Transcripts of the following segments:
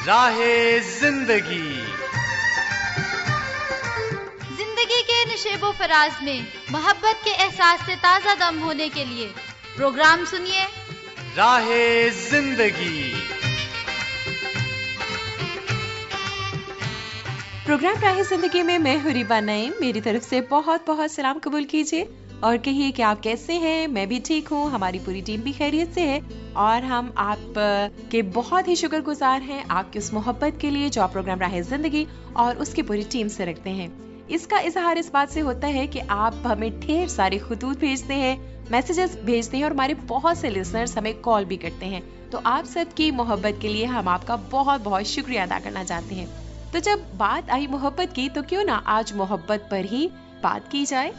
राहे जिंदगी। जिंदगी के नशेबो फराज में मोहब्बत के एहसास से ताज़ा दम होने के लिए प्रोग्राम सुनिए राहे जिंदगी। प्रोग्राम राहे जिंदगी में मैं हूं रिबा नईम। मेरी तरफ से बहुत बहुत सलाम कबूल कीजिए और कहिए कि आप कैसे हैं। मैं भी ठीक हूँ, हमारी पूरी टीम भी खैरियत से है और हम आप के बहुत ही शुक्रगुजार हैं आपकी उस मोहब्बत के लिए जो आप प्रोग्राम राहे जिंदगी और उसकी पूरी टीम से रखते हैं। इसका इजहार इस बात से होता है कि आप हमें ढेर सारे खुतूत भेजते हैं, मैसेजेस भेजते हैं और हमारे बहुत से लिसनर्स हमें कॉल भी करते हैं। तो आप सबकी मोहब्बत के लिए हम आपका बहुत बहुत शुक्रिया अदा करना चाहते हैं। तो जब बात आई मोहब्बत की तो क्यों ना आज मोहब्बत पर ही बात की जाए।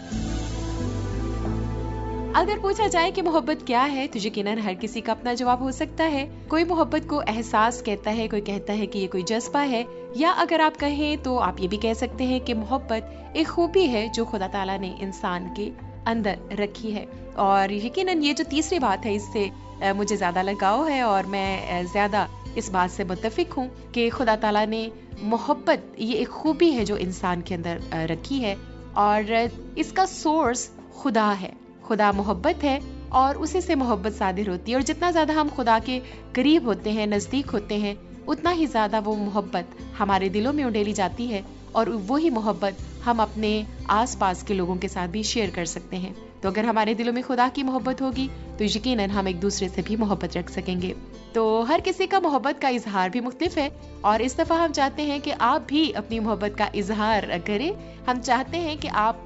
अगर पूछा जाए कि मोहब्बत क्या है तो यकीनन हर किसी का अपना जवाब हो सकता है। कोई मोहब्बत को एहसास कहता है, कोई कहता है कि ये कोई जज्बा है, या अगर आप कहें तो आप ये भी कह सकते हैं कि मोहब्बत एक खूबी है जो खुदा ताला ने इंसान के अंदर रखी है। और यकीनन ये जो तीसरी बात है इससे मुझे ज्यादा लगाव है और मैं ज्यादा इस बात से मुत्तफिक हूँ कि खुदा ताला ने मोहब्बत ये एक खूबी है जो इंसान के अंदर रखी है और इसका सोर्स खुदा है। खुदा मोहब्बत है और उसी से मोहब्बत सादिर होती है और जितना ज्यादा हम खुदा के करीब होते हैं, नजदीक होते हैं, उतना ही ज्यादा वो मोहब्बत हमारे दिलों में उंडेली जाती है और वही मोहब्बत हम अपने आसपास के लोगों के साथ भी शेयर कर सकते हैं। तो अगर हमारे दिलों में खुदा की मोहब्बत होगी तो यकीनन हम एक दूसरे से भी मोहब्बत रख सकेंगे। तो हर किसी का मोहब्बत का इजहार भी मुख्तलिफ है और इस दफा हम चाहते हैं कि आप भी अपनी मोहब्बत का इजहार करें। हम चाहते हैं कि आप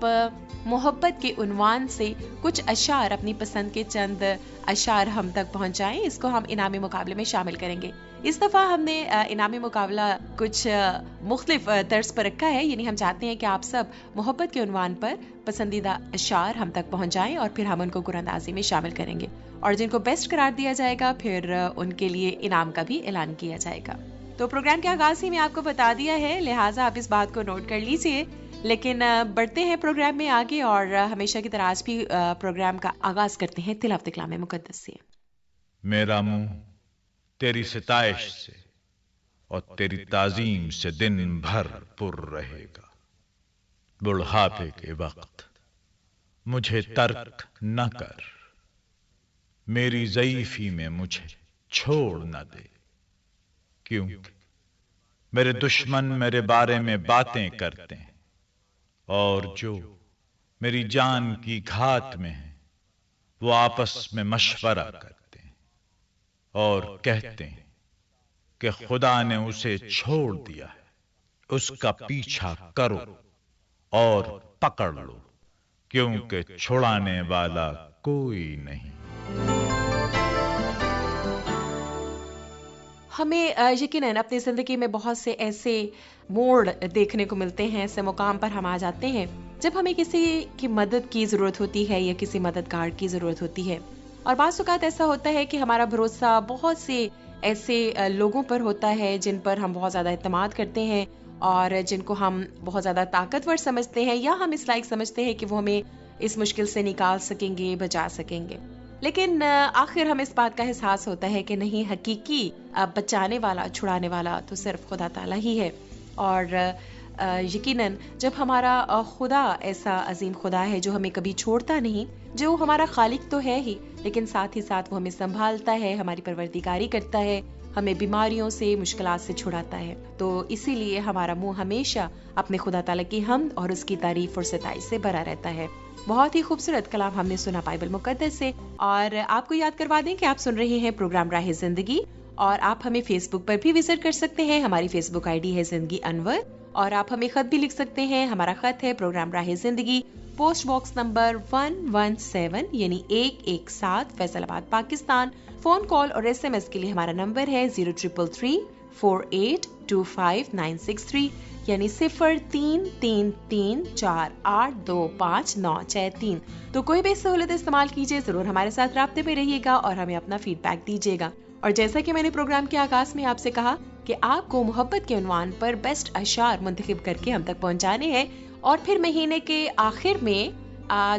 मोहब्बत के उन्वान से कुछ अशार, अपनी पसंद के चंद अशार हम तक पहुंचाएं। इसको हम इनामी मुकाबले में शामिल करेंगे। इस दफा हमने इनामी मुकाबला कुछ मुख्तलिफ तर्ज पर रखा है, यानी हम चाहते हैं कि आप सब मोहब्बत के उन्वान पर पसंदीदा अशार हम तक पहुंचाएं और फिर हम उनको कुरानंदाजी में शामिल करेंगे और जिनको बेस्ट करार दिया जाएगा फिर उनके लिए इनाम का भी ऐलान किया जाएगा। तो प्रोग्राम के आगाज ही में आपको बता दिया है, लिहाजा आप इस बात को नोट कर लीजिए। लेकिन बढ़ते हैं प्रोग्राम में आगे और हमेशा की तरह आज भी प्रोग्राम का आगाज करते हैं तिलावत कलाम मुकद्दस से। मेरा मुंह तेरी सिताइश से और तेरी ताजीम से दिन भर पुर रहेगा। बुढ़ापे के वक्त मुझे तर्क न कर, मेरी ज़ईफी में मुझे छोड़ न दे, क्योंकि मेरे दुश्मन मेरे बारे में बातें करते हैं और जो मेरी जान की घात में है वो आपस में मशवरा करते हैं और कहते हैं कि खुदा ने उसे छोड़ दिया है, उसका पीछा करो और पकड़ लो, क्योंकि छुड़ाने वाला कोई नहीं। हमें यकीनन अपनी जिंदगी में बहुत से ऐसे मोड़ देखने को मिलते हैं, ऐसे मुकाम पर हम आ जाते हैं जब हमें किसी की मदद की जरूरत होती है या किसी मददगार की जरूरत होती है। और बाज़ औक़ात ऐसा होता है कि हमारा भरोसा बहुत से ऐसे लोगों पर होता है जिन पर हम बहुत ज्यादा इत्मीनान करते हैं और जिनको हम बहुत ज्यादा ताकतवर समझते हैं या हम इस लायक समझते हैं कि वो हमें इस मुश्किल से निकाल सकेंगे, बचा सकेंगे। लेकिन आखिर हमें इस बात का एहसास होता है कि नहीं, हकीकी बचाने वाला, छुड़ाने वाला तो सिर्फ खुदा ताला ही है। और यकीनन जब हमारा खुदा ऐसा अजीम खुदा है जो हमें कभी छोड़ता नहीं, जो हमारा खालिक तो है ही लेकिन साथ ही साथ वो हमें संभालता है, हमारी परवरदिगारी करता है, हमें बीमारियों से, मुश्किलात से छुड़ाता है, तो इसीलिए हमारा मुंह हमेशा अपने खुदा ताला की हम्द और उसकी तारीफ और सताइश से भरा रहता है। बहुत ही खूबसूरत कलाम हमने सुना बाइबल मुकद्दस से। और आपको याद करवा दें कि आप सुन रहे हैं प्रोग्राम राहे जिंदगी और आप हमें फेसबुक पर भी विजिट कर सकते हैं। हमारी फेसबुक आईडी है जिंदगी अनवर और आप हमें खत भी लिख सकते हैं। हमारा खत है प्रोग्राम राहे जिंदगी, पोस्ट बॉक्स नंबर 117 यानी 117 फैसलाबाद पाकिस्तान। फोन कॉल और SMS के लिए हमारा नंबर है 0333482596 यानी 033348259663। तो कोई भी सहूलत इस्तेमाल कीजिए, जरूर हमारे साथ राब्ते में रहिएगा और हमें अपना फीडबैक दीजिएगा। और जैसा कि मैंने प्रोग्राम के आगाज में आपसे कहा कि आपको मोहब्बत के उन्वान पर बेस्ट अशार मुंतखब करके हम तक पहुंचाने हैं और फिर महीने के आखिर में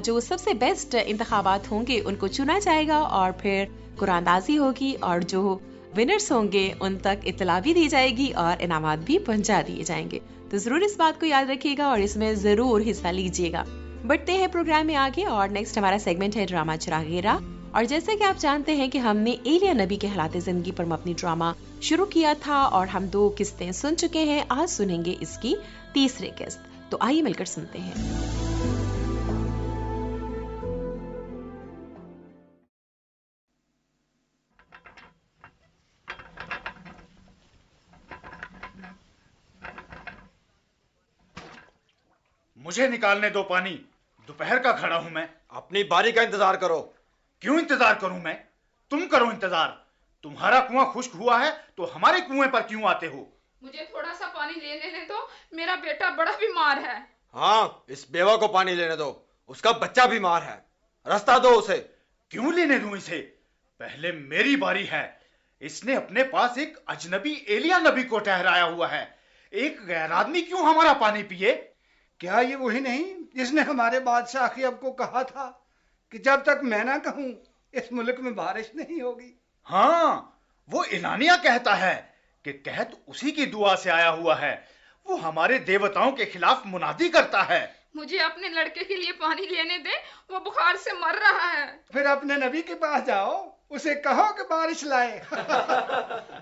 जो सबसे बेस्ट इंतखाबात होंगे उनको चुना जाएगा और फिर कुरानंदाजी होगी और जो विनर्स होंगे उन तक इतला भी दी जाएगी और इनामात भी पहुंचा दिए जाएंगे। तो जरूर इस बात को याद रखिएगा और इसमें जरूर हिस्सा लीजिएगा। बढ़ते हैं प्रोग्राम में आगे और नेक्स्ट हमारा सेगमेंट है ड्रामा चिरागे राह। और जैसे कि आप जानते हैं कि हमने एलिया नबी के हालात जिंदगी पर अपनी ड्रामा शुरू किया था और हम 2 किस्तें सुन चुके हैं। आज सुनेंगे इसकी तीसरी किस्त। तो आइए मिलकर सुनते हैं। मुझे निकालने दो पानी, दोपहर का खड़ा हूं मैं। अपनी बारी का इंतजार करो। क्यों इंतजार करूं मैं? तुम करो इंतजार। तुम्हारा कुआं खुश्क हुआ है तो हमारे कुएं पर क्यों आते हो? मुझे थोड़ा सा पानी लेने दो, मेरा बेटा बड़ा बीमार है। हाँ, इस बेवा को पानी लेने दो, उसका बच्चा बीमार है, रास्ता दो उसे। क्यों लेने दूं इसे? पहले मेरी बारी है। इसने अपने पास एक अजनबी एलिया नबी को ठहराया हुआ है। एक गैर आदमी क्यों हमारा पानी पिए? क्या ये वही नहीं जिसने हमारे बादशाह अखियब को कहा था कि जब तक मैं ना कहूं इस मुल्क में बारिश नहीं होगी? हाँ, वो इलानिया कहता है कि कहत उसी की दुआ से आया हुआ है। वो हमारे देवताओं के खिलाफ मुनादी करता है। मुझे अपने लड़के के लिए पानी लेने दे, वो बुखार से मर रहा है। फिर अपने नबी के पास जाओ, उसे कहो कि बारिश लाए।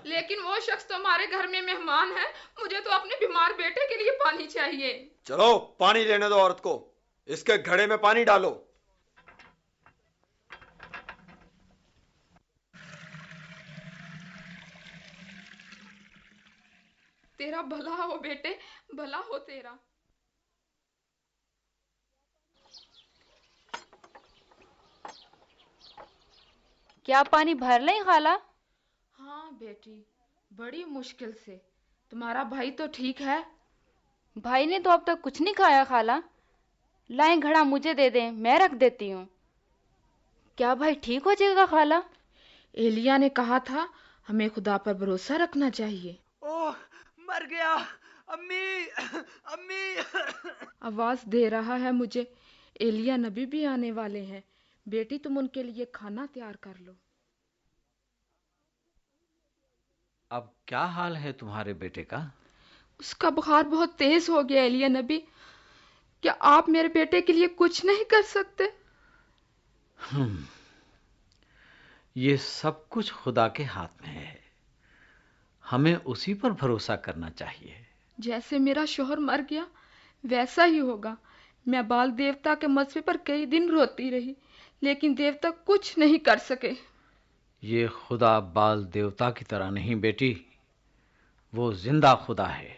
लेकिन वो शख्स तो हमारे घर में मेहमान है, मुझे तो अपने बीमार बेटे के लिए पानी चाहिए। चलो पानी लेने दो औरत को, इसके घड़े में पानी डालो। तेरा भला हो बेटे, भला हो तेरा। क्या पानी भर लें खाला? हाँ बेटी, बड़ी मुश्किल से। तुम्हारा भाई तो ठीक है? भाई ने तो अब तक कुछ नहीं खाया खाला। लाएं घड़ा मुझे दे दें, मैं रख देती हूँ। क्या भाई ठीक हो जाएगा खाला? एलिया ने कहा था हमें खुदा पर भरोसा रखना चाहिए। ओह, मर गया। अम्मी, अम्मी। आवाज दे रहा है मुझे। एलिया नबी भी आने वाले हैं। बेटी तुम उनके लिए खाना तैयार कर लो। अब क्या हाल है तुम्हारे बेटे का? उसका बुखार बहुत तेज हो गया। एलिया नबी, क्या आप मेरे बेटे के लिए कुछ नहीं कर सकते? ये सब कुछ खुदा के हाथ में है, हमें उसी पर भरोसा करना चाहिए। जैसे मेरा शोहर मर गया वैसा ही होगा। मैं बाल देवता के मसबे पर कई दिन रोती रही, लेकिन देवता कुछ नहीं कर सके। ये खुदा बाल देवता की तरह नहीं बेटी, वो जिंदा खुदा है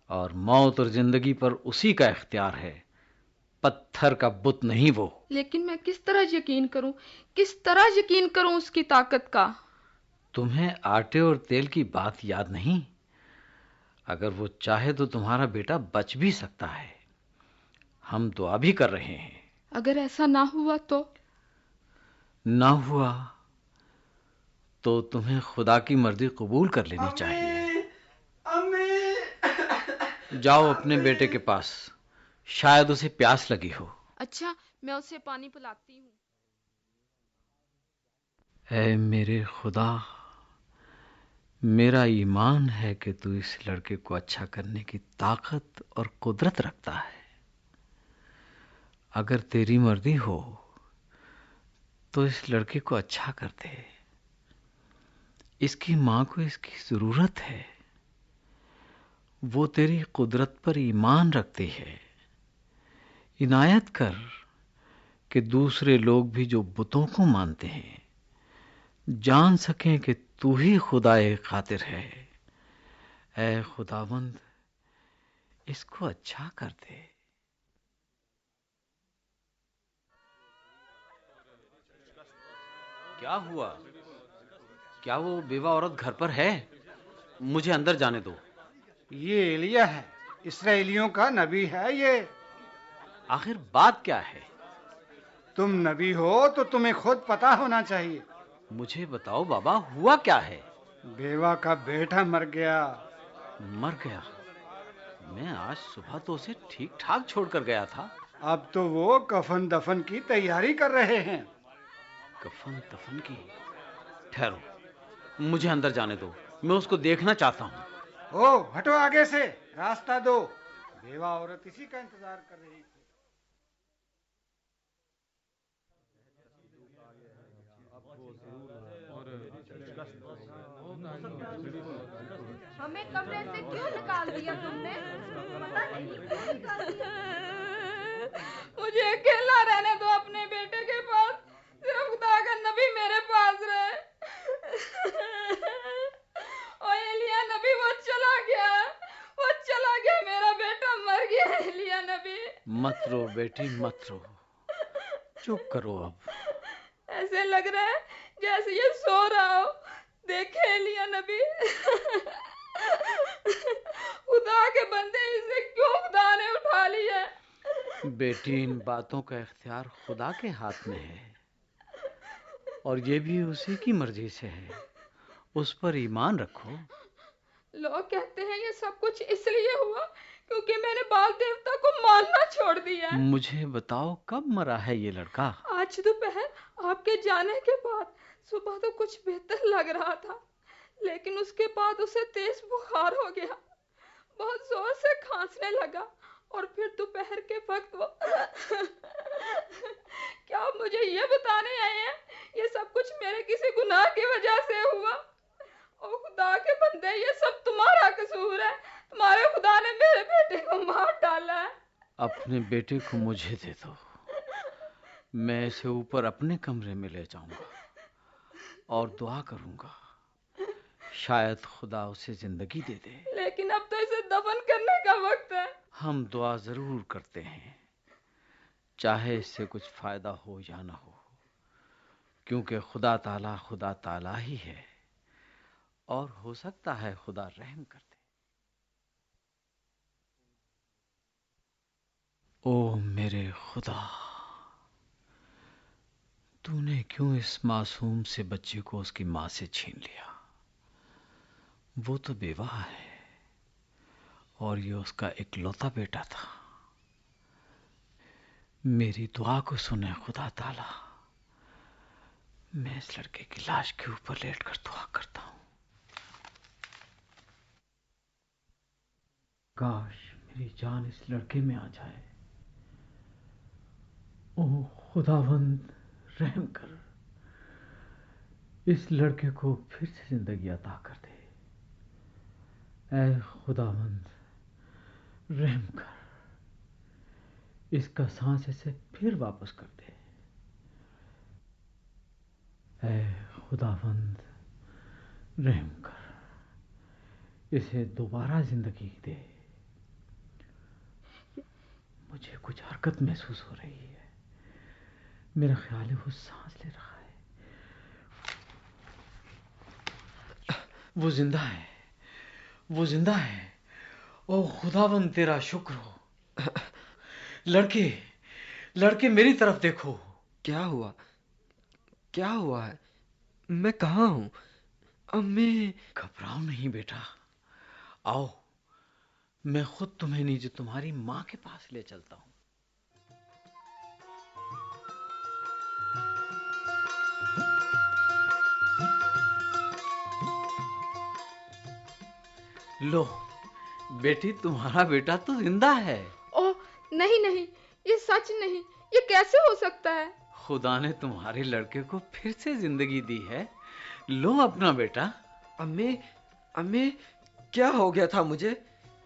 और मौत और जिंदगी पर उसी का इख्तियार है, पत्थर का बुत नहीं वो। लेकिन मैं किस तरह यकीन करूं, किस तरह यकीन करूं उसकी ताकत का? तुम्हें आटे और तेल की बात याद नहीं? अगर वो चाहे तो तुम्हारा बेटा बच भी सकता है। हम दुआ भी कर रहे हैं। अगर ऐसा ना हुआ तो? ना हुआ तो तुम्हें खुदा की मर्जी कबूल कर लेनी चाहिए। अम्मी। जाओ अपने बेटे के पास, शायद उसे प्यास लगी हो। अच्छा, मैं उसे पानी पिलाती हूँ। ऐ मेरे खुदा, मेरा ईमान है कि तू इस लड़के को अच्छा करने की ताकत और कुदरत रखता है। अगर तेरी मर्जी हो तो इस लड़के को अच्छा कर दे। इसकी मां को इसकी जरूरत है। वो तेरी कुदरत पर ईमान रखती है। इनायत कर कि दूसरे लोग भी जो बुतों को मानते हैं जान सकें कि तू ही खुदाए खातिर है। ऐ खुदावंद, इसको अच्छा कर दे। क्या हुआ? क्या वो बेवा औरत घर पर है? मुझे अंदर जाने दो। ये एलिया है, इस्राएलियों का नबी है ये। आखिर बात क्या है? तुम नबी हो तो तुम्हें खुद पता होना चाहिए। मुझे बताओ बाबा, हुआ क्या है? बेवा का बेटा मर गया। मर गया? मैं आज सुबह तो उसे ठीक ठाक छोड़कर गया था। अब तो वो कफन दफन की तैयारी कर रहे हैं। कफन दफन की? ठहरो, मुझे अंदर जाने दो, मैं उसको देखना चाहता हूँ। ओ हटो आगे से, रास्ता दो। बेवा औरत इसी का इंतजार कर रही थी। हमें कमरे से क्यों निकाल दिया तुमने? पता नहीं क्यों निकाल दिया। मुझे अकेला रहने दो अपने बेटे के पास। सिर्फ खुदा का नबी मेरे पास रहे। ओ एलिया नबी वो चला गया, मेरा बेटा मर गया। एलिया नबी मत रो बेटी, मत रो, चुप करो। अब ऐसे लग रहा है जैसे ये सो रहा हो। देखे एलिया नबी, खुदा के बंदे, इसे क्यों खुदा ने उठा लिया? बेटी, इन बातों का इख्तियार खुदा के हाथ में है और ये भी उसी की मर्जी से है। उस पर ईमान रखो। लोग कहते हैं ये सब कुछ इसलिए हुआ क्योंकि मैंने बाल देवता को मानना छोड़ दिया। मुझे बताओ, कब मरा है ये लड़का? आज दोपहर आपके जाने के बाद। सुबह तो कुछ बेहतर लग रहा था, लेकिन उसके बाद उसे तेज बुखार हो गया, बहुत जोर से खांसने लगा और फिर दोपहर के वक्त वो क्या आप मुझे ये बताने आए हैं ये सब कुछ मेरे किसी गुनाह की वजह से हुआ? ओ खुदा के बंदे, ये सब तुम्हारा कसूर है। तुम्हारे खुदा ने मेरे बेटे को मार डाला है। अपने बेटे को मुझे दे दो, मैं इसे ऊपर अपने कमरे में ले जाऊंगा और दुआ करूंगा, शायद खुदा उसे जिंदगी दे दे। लेकिन अब तो इसे दफन करने का वक्त है। हम दुआ जरूर करते हैं, चाहे इससे कुछ फायदा हो या ना हो, क्योंकि खुदा ताला ही है और हो सकता है खुदा रहम कर दे। ओ मेरे खुदा, तूने क्यों इस मासूम से बच्चे को उसकी मां से छीन लिया? वो तो बेवाह है और ये उसका इकलौता बेटा था। मेरी दुआ को सुने खुदा ताला। मैं इस लड़के की लाश के ऊपर लेटकर दुआ करता हूं। काश मेरी जान इस लड़के में आ जाए। ओ खुदावंद, रहम कर, इस लड़के को फिर से जिंदगी अता कर दे। ऐ खुदावंद, रहम कर, इसका सांस इसे फिर वापस कर दे। ऐ खुदावंद, रहम कर, इसे दोबारा जिंदगी दे। मुझे कुछ हरकत महसूस हो रही है। मेरा ख्याल है वो सांस ले रहा है। वो जिंदा है, वो जिंदा है। ओ खुदावंद, तेरा शुक्र हो। लड़के मेरी तरफ देखो। क्या हुआ? क्या हुआ है? मैं कहाँ हूँ? अम्मी। घबराओ नहीं बेटा, आओ, मैं खुद तुम्हें नीचे तुम्हारी माँ के पास ले चलता हूँ। लो बेटी, तुम्हारा बेटा तो जिंदा है। ओह नहीं नहीं, ये सच नहीं, ये कैसे हो सकता है? खुदा ने तुम्हारे लड़के को फिर से जिंदगी दी है। लो अपना बेटा। अम्मी, क्या हो गया था मुझे?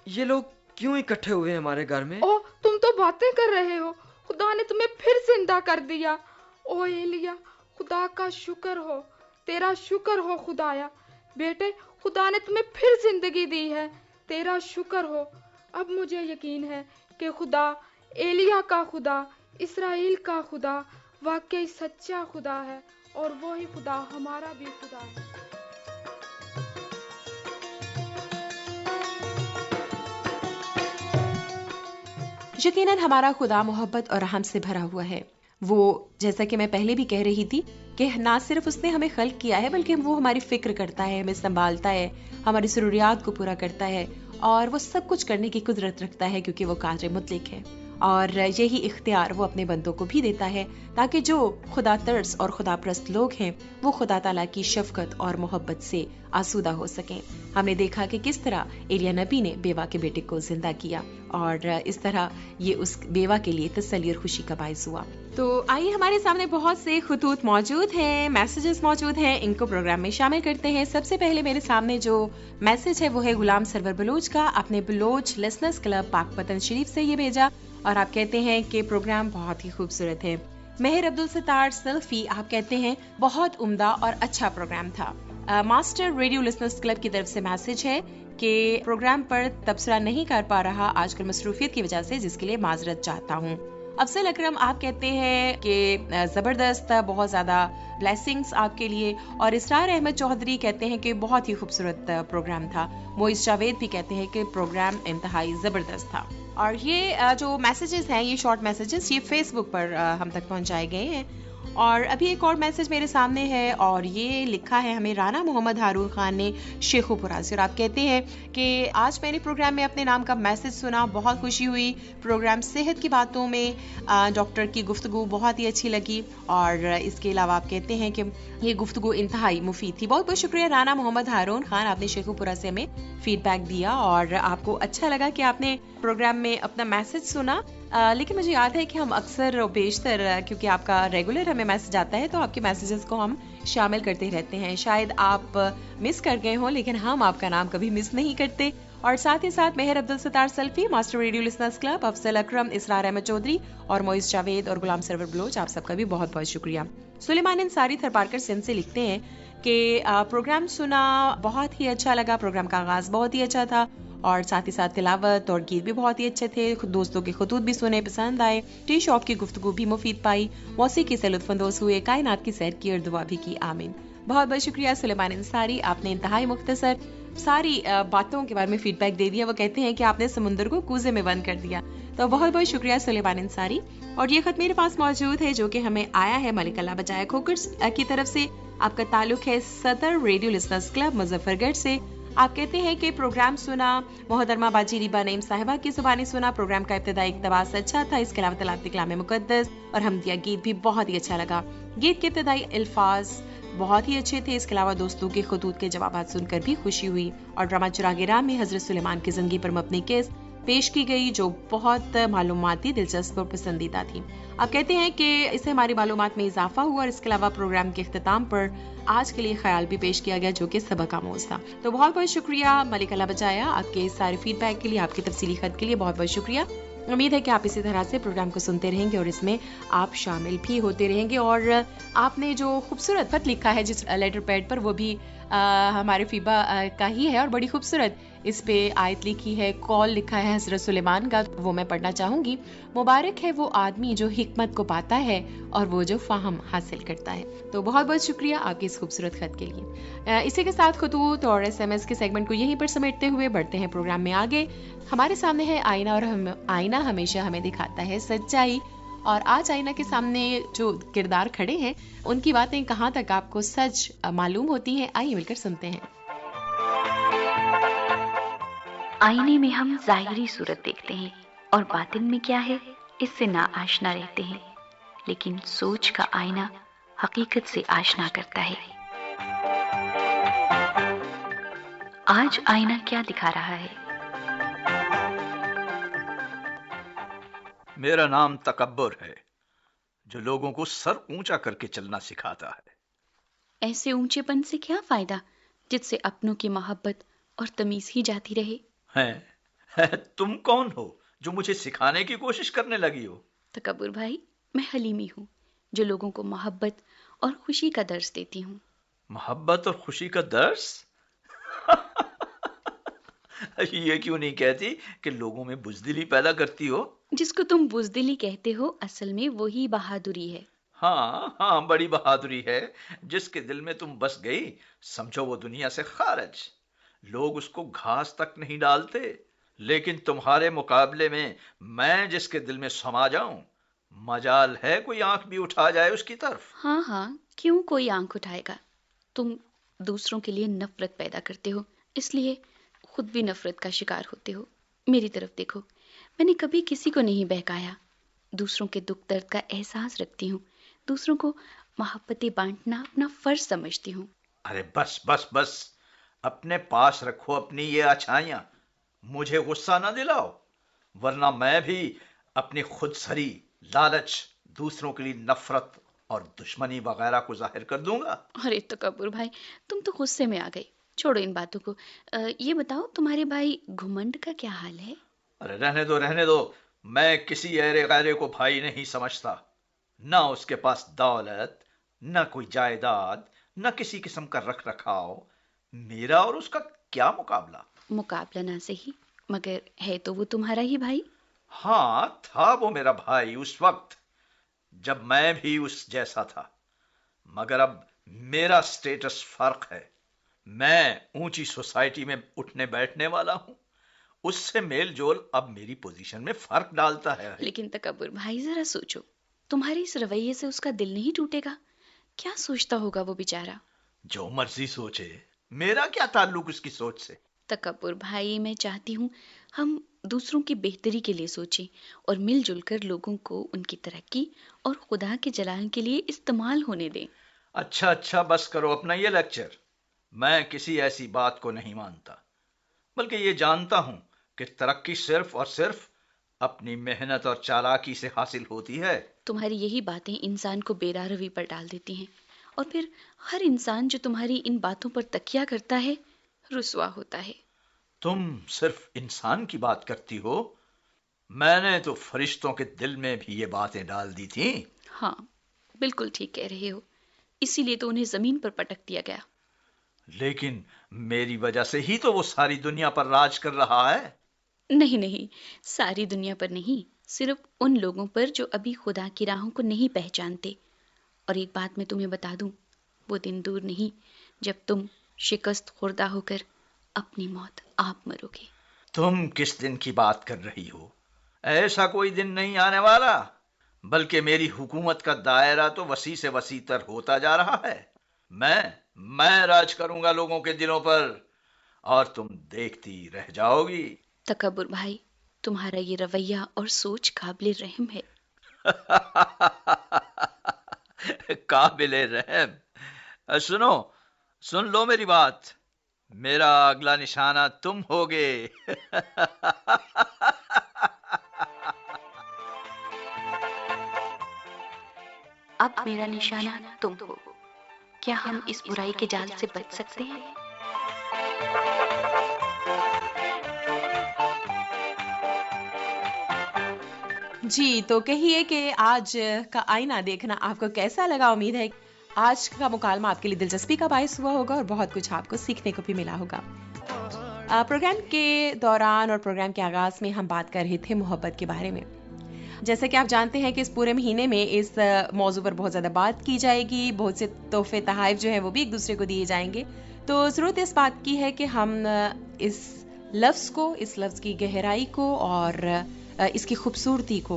ये लोग क्यों इकट्ठे हुए हमारे घर में? ओह, तुम तो बातें कर रहे हो। खुदा ने तुम्हें फिर जिंदा कर दिया। ओ एलिया, खुदा का शुक्र हो, तेरा शुक्र हो खुदाया। बेटे, खुदा ने तुम्हें फिर जिंदगी दी है, तेरा शुक्र हो। अब मुझे यकीन है कि खुदा, एलिया का खुदा, इस्राएल का खुदा वाकई सच्चा खुदा है और वो ही खुदा हमारा भी खुदा है। यकीनन हमारा खुदा मोहब्बत और रहम से भरा हुआ है। वो, जैसा कि मैं पहले भी कह रही थी, कि ना सिर्फ उसने हमें खल्क किया है, बल्कि वो हमारी फिक्र करता है, हमें संभालता है, हमारी ज़रूरियात को पूरा करता है और वो सब कुछ करने की कुदरत रखता है, क्योंकि वो कादिर मुतलक है। और यही इख्तियार वो अपने बंदों को भी देता है ताकि जो खुदा तर्स और खुदा परस्त लोग हैं वो खुदा ताला की शफकत और मोहब्बत से आसूदा हो सकें। हमने देखा कि किस तरह एलिया नबी ने बेवा के बेटे को जिंदा किया और इस तरह ये उस बेवा के लिए तसल्ली और खुशी का बायस हुआ। तो आइए, हमारे सामने बहुत से खुतूत मौजूद हैं, मैसेजेस मौजूद हैं, इनको प्रोग्राम में शामिल करते हैं। सबसे पहले मेरे सामने जो मैसेज है वो है गुलाम सरवर बलोच का। अपने बलोच लिसनर्स क्लब पाकपतन शरीफ से ये भेजा और आप कहते हैं कि प्रोग्राम बहुत ही खूबसूरत है। मेहर अब्दुल सत्तार सल्फी, आप कहते हैं बहुत उम्दा और अच्छा प्रोग्राम था। मास्टर रेडियो लिसनर्स क्लब की तरफ से मैसेज है कि प्रोग्राम पर तबसरा नहीं कर पा रहा आजकल मसरूफियत की वजह से, जिसके लिए माजरत चाहता हूँ। अफजल अकरम, आप कहते हैं कि जबरदस्त, बहुत ज्यादा ब्लेसिंग्स आपके लिए। और इसरार अहमद चौधरी कहते हैं कि बहुत ही खूबसूरत प्रोग्राम था। मोइस जावेद भी कहते हैं कि प्रोग्राम इंतहाई जबरदस्त था। और ये जो मैसेजेस हैं, ये शॉर्ट मैसेजेस, ये फेसबुक पर हम तक पहुंचाए गए हैं। और अभी एक और मैसेज मेरे सामने है और ये लिखा है हमें राना मोहम्मद हारून खान ने शेखुपुरा से। और आप कहते हैं कि आज मैंने प्रोग्राम में अपने नाम का मैसेज सुना, बहुत खुशी हुई। प्रोग्राम सेहत की बातों में डॉक्टर की गुफ्तगू बहुत ही अच्छी लगी और इसके अलावा आप कहते हैं कि ये गुफ्तगू इंतहाई मुफीद थी। बहुत बहुत शुक्रिया राना मोहम्मद हारून खान, आपने शेखुपुरा से हमें फीडबैक दिया और आपको अच्छा लगा कि आपने प्रोग्राम में अपना मैसेज सुना। लेकिन मुझे याद है कि हम अक्सर और बेशतर, क्योंकि आपका रेगुलर हमें मैसेज आता है, तो आपके मैसेजेस को हम शामिल करते रहते हैं। शायद आप मिस कर गए हों, लेकिन हम आपका नाम कभी मिस नहीं करते। और साथ ही साथ Mehar Abdul Sattar Salfi, master radio listeners club, Afzal Akram, Israr Ahmed Chaudhry और मोइस जावेद और गुलाम सरवर बलोच, आप सबका भी बहुत बहुत शुक्रिया। सुलेमान अंसारी थरपारकर सिंध से लिखते हैं कि प्रोग्राम सुना, बहुत ही अच्छा लगा। प्रोग्राम का आगाज बहुत ही अच्छा था और साथ ही साथ तिलावत और गीत भी बहुत ही अच्छे थे। दोस्तों के खुतूत भी सुने, पसंद आए। टी शॉप की गुफ्तगू भी मुफीद पाई। मौसीकी से लुत्फानंदोज हुए, कायनात की सैर की और दुआ भी की। आमीन। बहुत बहुत शुक्रिया सुलेमान अंसारी, आपने इंतहाई मुख्तसर सारी बातों के बारे में फीडबैक दे दिया। वो कहते हैं कि आपने समुद्र को कूजे में बंद कर दिया। तो बहुत बहुत शुक्रिया सुलेमान अंसारी। और ये खत मेरे पास मौजूद है जो कि हमें आया है मलिक अल्लाह बजाय खोकर की तरफ से। आपका ताल्लुक है सदर रेडियो लिसनर्स क्लब मुजफ्फरगढ़ से। आप कहते हैं कि प्रोग्राम सुना, मोहतरमा बाजी रिबा नईम साहिबा की जुबानी सुना। प्रोग्राम का इब्तिदाई इक़्तिबास अच्छा था। इसके अलावा तलावत कलाम मुक़द्दस और हमदिया गीत भी बहुत ही अच्छा लगा। गीत के इब्तिदाई अल्फाज बहुत ही अच्छे थे। इसके अलावा दोस्तों के खुतूत के जवाब सुनकर भी खुशी हुई। और ड्रामा चुरागे राम में हजरत सुलेमान की जिंदगी पर मबनी केस पेश की गई जो बहुत मालूमाती, दिलचस्प और पसंदीदा थी। आप कहते हैं कि इससे हमारी मालूमात में इजाफा हुआ और इसके अलावा प्रोग्राम के इख्तिताम पर आज के लिए ख्याल भी पेश किया गया जो कि सबक आमोज था। तो बहुत बहुत शुक्रिया मलिक अल्लाह बजाया, आपके सारे फीडबैक के लिए, आपके तफसीली खत के लिए बहुत बहुत शुक्रिया। उम्मीद है कि आप इसी तरह से प्रोग्राम को सुनते रहेंगे और इसमें आप शामिल भी होते रहेंगे। और आपने जो खूबसूरत खत लिखा है जिस लेटर पैड पर, वो भी हमारे फीबा का ही है और बड़ी खूबसूरत इस पे आयत लिखी है, कॉल लिखा है हजरत सुलेमान का, वो मैं पढ़ना चाहूंगी। मुबारक है वो आदमी जो हिकमत को पाता है और वो जो फाहम हासिल करता है। तो बहुत बहुत शुक्रिया आपकी इस खूबसूरत खत के लिए। इसी के साथ खुतूत और SMS के सेगमेंट को यहीं पर समेटते हुए बढ़ते हैं प्रोग्राम में आगे। हमारे सामने है आईना और आईना हमेशा हमें दिखाता है सच्चाई। और आज आईना के सामने जो किरदार खड़े हैं उनकी बातें कहाँ तक आपको सच मालूम होती हैं, आइए मिलकर सुनते हैं। आईने में हम जाहिरी सूरत देखते हैं और बातिन में क्या है इससे ना आशना रहते हैं, लेकिन सोच का आईना हकीकत से आशना करता है। आज आईना क्या दिखा रहा है? मेरा नाम तकब्बुर है, जो लोगों को सर ऊंचा करके चलना सिखाता है। ऐसे ऊंचेपन से क्या फायदा जिससे अपनों की मोहब्बत और तमीज ही जाती रहे। तुम कौन हो जो मुझे सिखाने की कोशिश करने लगी हो? तकब्बुर भाई, मैं हलीमी हूँ जो लोगों को मोहब्बत और खुशी का दर्स देती हूँ। मोहब्बत और खुशी का दर्स? ये क्यों नहीं कहती कि लोगों में बुज़दिली पैदा करती हो? जिसको तुम बुज़दिली कहते हो असल में वही बहादुरी है। हाँ, बड़ी बहादुरी है। जिसके दिल में तुम बस गई समझो वो दुनिया से खारिज। लोग उसको घास तक नहीं डालते, लेकिन तुम्हारे मुकाबले में मैं जिसके दिल में समा जाऊं, मजाल है कोई आंख भी उठा जाए उसकी तरफ। हाँ, क्यों कोई आंख उठाएगा? तुम दूसरों के लिए नफरत पैदा करते हो, इसलिए खुद भी नफरत का शिकार होते हो। मेरी तरफ देखो, मैंने कभी किसी को नहीं बहकाया। दूसरों के दुख दर्द का एहसास रखती हूँ। दूसरों को मोहब्बतें बांटना अपना फर्ज समझती हूँ। अरे बस बस बस, अपने पास रखो अपनी ये अच्छाइयां, मुझे गुस्सा ना दिलाओ, वरना मैं भी अपनी खुदसरी, लालच, दूसरों के लिए नफरत और दुश्मनी वगैरह को जाहिर कर दूंगा। अरे तकब्बुर भाई, तुम तो गुस्से में आ गए। छोड़ो इन बातों को। ये बताओ, तुम्हारे भाई घुमंड का क्या हाल है? अरे रहने दो, मैं किसी ऐरे गैरे को भाई नहीं समझता। ना उसके पास दौलत, ना कोई जायदाद, ना किसी किस्म का रख रखाव। मेरा और उसका क्या मुकाबला? मुकाबला ना सही, मगर है तो वो तुम्हारा ही भाई। हाँ, था वो मेरा भाई उस वक्त जब मैं भी उस जैसा था, मगर अब मेरा स्टेटस फर्क है। मैं ऊंची सोसाइटी में उठने बैठने वाला हूं, उससे मेल जोल अब मेरी पोजीशन में फर्क डालता है। लेकिन तकब्बुर भाई, जरा सोचो, तुम्हारे इस रवैये से उसका दिल नहीं टूटेगा? क्या सोचता होगा वो बेचारा? जो मर्जी सोचे, मेरा क्या ताल्लुक उसकी सोच से? तकब्बुर भाई, मैं चाहती हूँ हम दूसरों की बेहतरी के लिए सोचें और मिलजुल कर लोगों को उनकी तरक्की और खुदा के जलाल के लिए इस्तेमाल होने दें। अच्छा, बस करो अपना ये लेक्चर। मैं किसी ऐसी बात को नहीं मानता, बल्कि ये जानता हूं कि तरक्की सिर्फ और सिर्फ अपनी मेहनत और चालाकी से हासिल होती है। तुम्हारी यही बातें इंसान को बेरारवी पर डाल देती हैं, और फिर हर इंसान जो तुम्हारी इन बातों पर तकिया करता है, रुसवा होता है। तुम सिर्फ इंसान की बात करती हो, मैंने तो फरिश्तों के दिल में भी ये बातें डाल दी थी। हाँ, बिल्कुल ठीक कह रहे हो, इसीलिए तो उन्हें जमीन पर पटक दिया गया। लेकिन मेरी वजह से ही तो वो सारी दुनिया पर राज कर रहा है। नहीं, सारी दुनिया पर नहीं, सिर्फ उन लोगों पर जो अभी खुदा की राहों को नहीं पहचानते। और एक बात मैं तुम्हें बता दूं, वो दिन दूर नहीं जब तुम शिकस्त खुर्दा होकर अपनी मौत आप मरोगे। तुम किस दिन की बात कर रही हो? ऐसा कोई दिन नहीं आने वाला, बल्कि मेरी हुकूमत का दायरा तो वसी से वसी तर होता जा रहा है। मैं राज करूंगा लोगों के दिलों पर, और तुम देखती रह जाओगी। तकब्बुर भाई, तुम्हारा ये रवैया और सोच काबिल रहम है। काबिल रहम? सुन लो मेरी बात, मेरा अगला निशाना तुम होगे। अब मेरा निशाना तुम हो। क्या हम इस बुराई के जाल से बच सकते हैं? जी, तो कहिए कि आज का आईना देखना आपको कैसा लगा। उम्मीद है आज का मुकालमा आपके लिए दिलचस्पी का बायस हुआ होगा और बहुत कुछ आपको सीखने को भी मिला होगा। प्रोग्राम के दौरान और प्रोग्राम के आगाज में हम बात कर रहे थे मोहब्बत के बारे में। जैसे कि आप जानते हैं कि इस पूरे महीने में इस मौजू पर बहुत ज़्यादा बात की जाएगी, बहुत से तोहफे तहाइफ जो है वो भी एक दूसरे को दिए जाएंगे। तो ज़रूरत इस बात की है कि हम इस लफ्ज़ की गहराई को और इसकी खूबसूरती को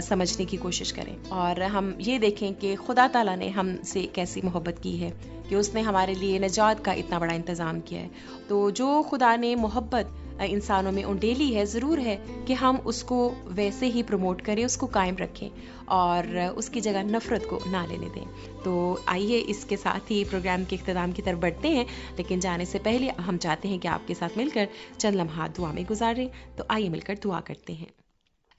समझने की कोशिश करें, और हम ये देखें कि खुदा ताला ने हमसे कैसी मोहब्बत की है कि उसने हमारे लिए निजात का इतना बड़ा इंतज़ाम किया है। तो जो खुदा ने मोहब्बत इंसानों में उंडेली है, ज़रूर है कि हम उसको वैसे ही प्रमोट करें, उसको कायम रखें और उसकी जगह नफ़रत को ना लेने दें। तो आइए इसके साथ ही प्रोग्राम के इख्तिताम की तरफ बढ़ते हैं, लेकिन जाने से पहले हम चाहते हैं कि आपके साथ मिलकर चंद लम्हात दुआ में गुजारें। तो आइए मिलकर दुआ करते हैं।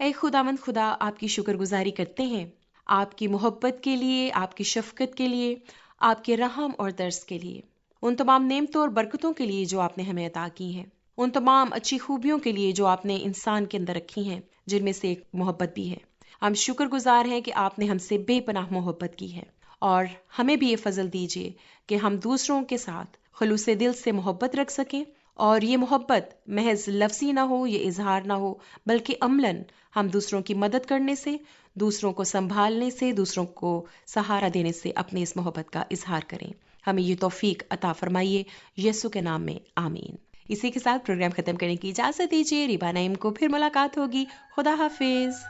ऐ खुदावंद खुदा, आपकी शुक्रगुजारी करते हैं आपकी मोहब्बत के लिए, आपकी शफकत के लिए, आपके रहम और दर्स के लिए, उन तमाम नेमतों और बरकतों के लिए जो आपने हमें अता की हैं, उन तमाम अच्छी खूबियों के लिए जो आपने इंसान के अंदर रखी हैं, जिनमें से एक मोहब्बत भी है। हम शुक्रगुजार हैं कि आपने हमसे बेपनाह मोहब्बत की है, और हमें भी ये फजल दीजिए कि हम दूसरों के साथ खुलूस दिल से मोहब्बत रख सकें, और ये मोहब्बत महज लफ्ज़ी ना हो, ये इजहार ना हो, बल्कि अमलन हम दूसरों की मदद करने से, दूसरों को संभालने से, दूसरों को सहारा देने से अपने इस मोहब्बत का इजहार करें। हमें ये तौफीक अता फरमाइए, यीशु के नाम में आमीन। इसी के साथ प्रोग्राम खत्म करने की इजाजत दीजिए। रिबा नईम को फिर मुलाकात होगी। खुदा हाफिज।